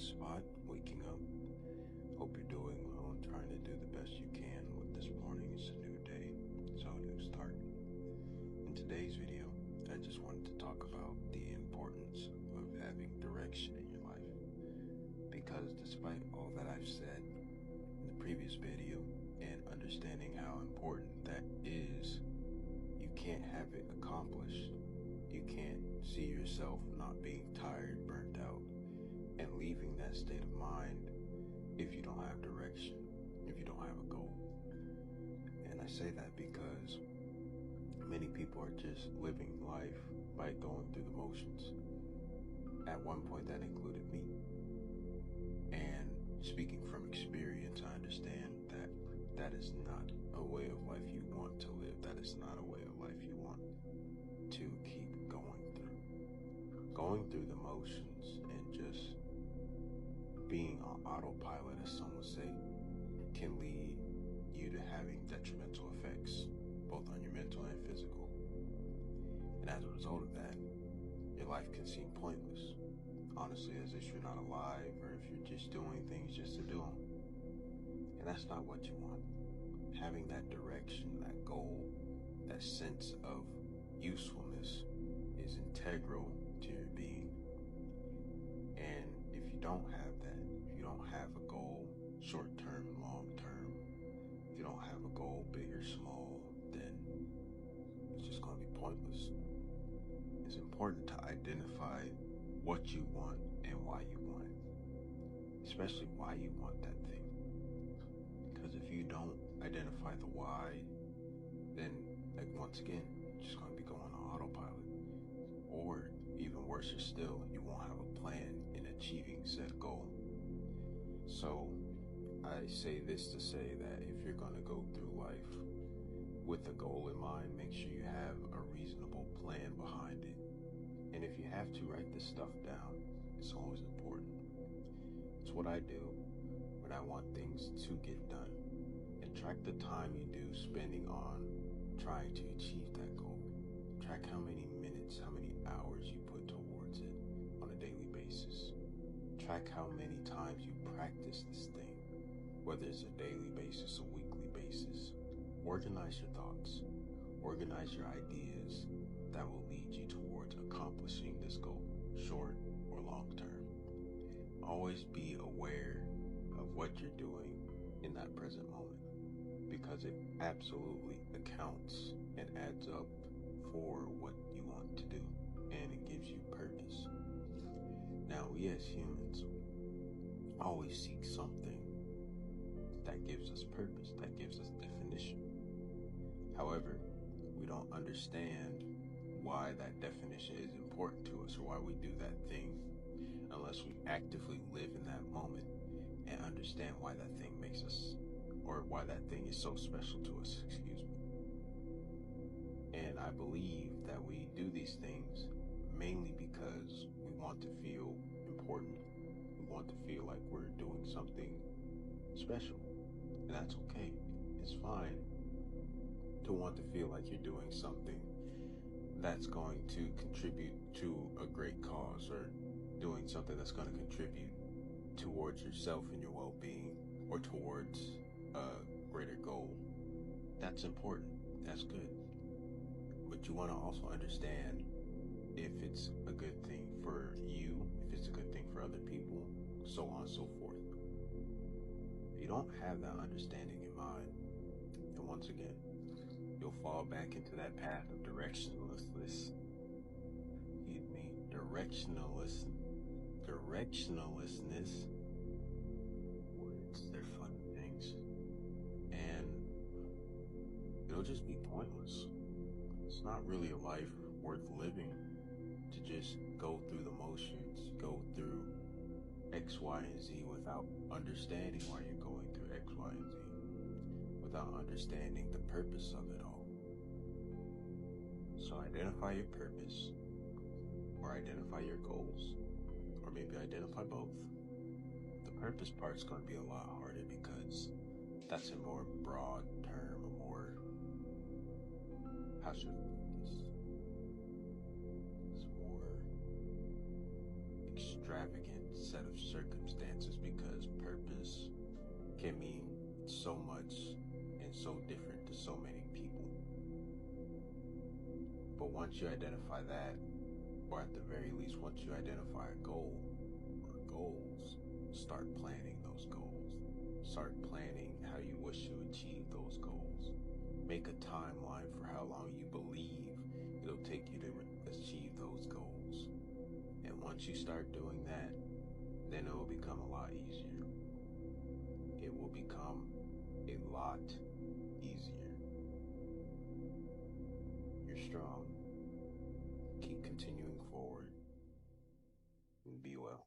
spot, waking up. Hope you're doing well and trying to do the best you can with this morning. It's a new day, so a new start. In today's video, I just wanted to talk about the importance of having direction in your life. Because despite all that I've said in the previous video and understanding how important that is, you can't have it accomplished. You can't see yourself not being tired, burnt out, and leaving that state of mind if you don't have direction, if you don't have a goal. And I say that because many people are just living life by going through the motions. At one point that included me. And speaking from experience, I understand that that is not a way of life you want to live. That is not a way of life you want to keep going through. Going through the motions and just being on autopilot, as some would say, can lead you to having detrimental effects, both on your mental and physical. And as a result of that, your life can seem pointless. Honestly, as if you're not alive or if you're just doing things just to do them. And that's not what you want. Having that direction, that goal, that sense of usefulness is integral to your being. And if you don't have that, if you don't have a goal, short term and long term, if you don't have a goal, big or small, then it's just going to be pointless. It's important to identify what you want and why you want it, especially why you want that thing. Because if you don't identify the why, then once again, you're just going to be going on autopilot. Or even worse still, you won't have a plan in achieving said goal. So I say this to say that if you're going to go through life with a goal in mind, make sure you have a reasonable plan behind it. And if you have to write this stuff down, it's always important. It's what I do when I want things to get done. And track the time you do spending on trying to achieve that goal. Track how many minutes, how many hours you put towards it on a daily basis. Track how many times you practice this thing, whether it's a daily basis, a weekly basis. Organize your thoughts. Organize your ideas that will lead you towards accomplishing this goal, short or long term. Always be aware of what you're doing in that present moment, because it absolutely accounts and adds up for what you want to do, and it gives you purpose. Now, we as humans always seek something that gives us purpose, that gives us definition. However, we don't understand why that definition is important to us or why we do that thing unless we actively live in that moment and understand why that thing makes us, or why that thing is so special to us, excuse me. And I believe that we do these things mainly because we want to feel important. We want to feel like we're doing something special. And that's okay. It's fine to want to feel like you're doing something that's going to contribute to a great cause, or doing something that's going to contribute towards yourself and your well-being, or towards a greater goal. That's important. That's good. But you want to also understand if it's a good thing for you, if it's a good thing for other people, so on and so forth. If you don't have that understanding in mind, and once again, you'll fall back into that path of directionlessness. Directionlessness. Words, they're fun things. And it'll just be pointless. It's not really a life worth living to just go through the motions, go through X, Y, and Z without understanding why you're going through X, Y, and Z. Without understanding the purpose of it all. So identify your purpose, or identify your goals, or maybe identify both. The purpose part's going to be a lot harder because that's a more broad term, a more, how should I put this? It's more extreme. extravagant set of circumstances, because purpose can mean so much and so different to so many people. But once you identify that, or at the very least, once you identify a goal or goals, start planning those goals. Start planning how you wish to achieve those goals. Make a timeline for how long you believe it'll take you to achieve those goals. And once you start doing that, then it will become a lot easier. It will become a lot easier. You're strong. Keep continuing forward and be well.